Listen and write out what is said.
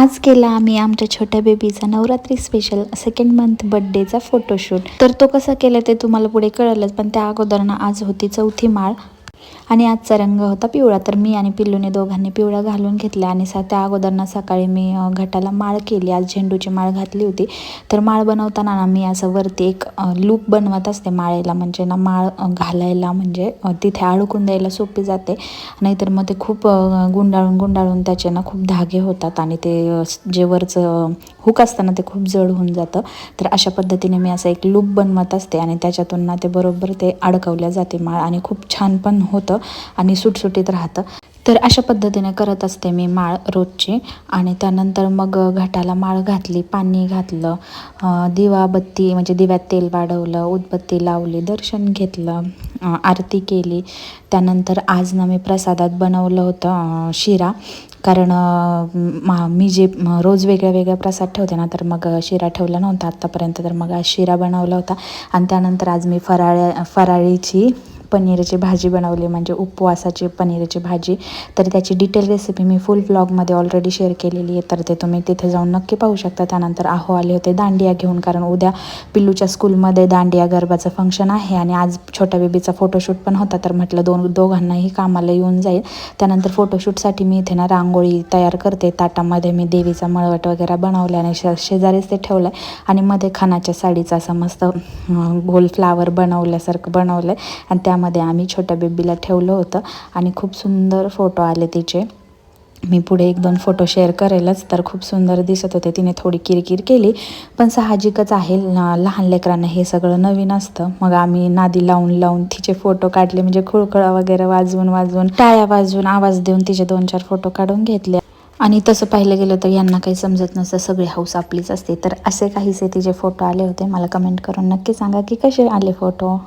आज केला आम्ही आमच्या छोट्या बेबीचा नवरात्री स्पेशल सेकंड मंथ बर्थडेचा फोटोशूट। तर तो कसा केला ते तुम्हाला पुढे कळलंच, पण त्या अगोदर ना आज होती चौथी माळ आणि आजचा रंग होता पिवळा। तर मी आणि पिल्लूने दोघांनी पिवळा घालून घेतला आणि त्या अगोदर ना सकाळी मी घटाला माळ केली। आज झेंडूची माळ घातली होती। तर माळ बनवताना ना मी असं वरती एक लूप बनवत असते माळेला, म्हणजे ना माळ घालायला म्हणजे तिथे अडकून द्यायला सोपी जाते, नाहीतर मग ते खूप गुंडाळून गुंडाळून त्याचे ना खूप धागे होतात आणि ते जे वरचं हुक असतं ना ते खूप जड होऊन जातं। तर अशा पद्धतीने मी असं एक लूप बनवत असते आणि त्याच्यातून ना ते बरोबर ते अडकवल्या जाते माळ आणि खूप छान पण होतं आणि सुटसुटीत राहतं। तर अशा पद्धतीने करत असते मी माळ रोजची। आणि त्यानंतर मग घटाला माळ घातली, पाणी घातलं, दिवाबत्ती म्हणजे दिव्यात तेल वाढवलं, उदबत्ती लावली, दर्शन घेतलं, आरती केली। त्यानंतर आज ना मी प्रसादात बनवलं होतं शिरा, कारण मी जे रोज वेगळ्या वेगळ्या प्रसाद ठेवते ना, तर मग शिरा ठेवला नव्हता आत्तापर्यंत, तर मग आज शिरा बनवला होता। आणि त्यानंतर आज मी फराळीची पनीरची भाजी बनवली, म्हणजे उपवासाची पनीरची भाजी। तर त्याची डिटेल रेसिपी मी फुल व्लॉगमध्ये ऑलरेडी शेअर केलेली आहे, तर ते तुम्ही तिथे जाऊन नक्की पाहू शकता। त्यानंतर आहो आले होते दांडिया घेऊन, कारण उद्या पिल्लूच्या स्कूलमध्ये दांडिया गरबाचं फंक्शन आहे आणि आज छोट्या बेबीचा फोटोशूट पण होता, तर म्हटलं दोघांनाही कामाला येऊन जाईल। त्यानंतर फोटोशूटसाठी मी इथे ना रांगोळी तयार करते। ताटामध्ये मी देवीचा मळवट वगैरे बनवला आणि शेजारीच ते ठेवलं आणि मध्ये खणाच्या साडीचं असं मस्त गोल फ्लावर बनवल्यासारखं बनवलं आणि त्यामध्ये आम्ही छोट्या बेबीला ठेवलं होतं आणि खूप सुंदर फोटो आले तिचे। मी पुढे 1-2 फोटो शेअर करेलच, तर खूप सुंदर दिसत होते। तिने थोडी किरकिर केली, पण साहजिकच आहे, लहान लेकरांना हे सगळं नवीन असतं। मग आम्ही नादी लावून लावून तिचे फोटो काढले, म्हणजे खुळखुळा वगैरे वाजवून टाळ्या वाजवून आवाज देऊन तिचे 2-4 फोटो काढून घेतले। आणि तसं पाहिलं गेलं तर यांना काही समजत नसतं, सगळी हौस आपलीच असते। तर असे काहीसे तिचे फोटो आले होते। मला कमेंट करून नक्की सांगा की कसे आले फोटो।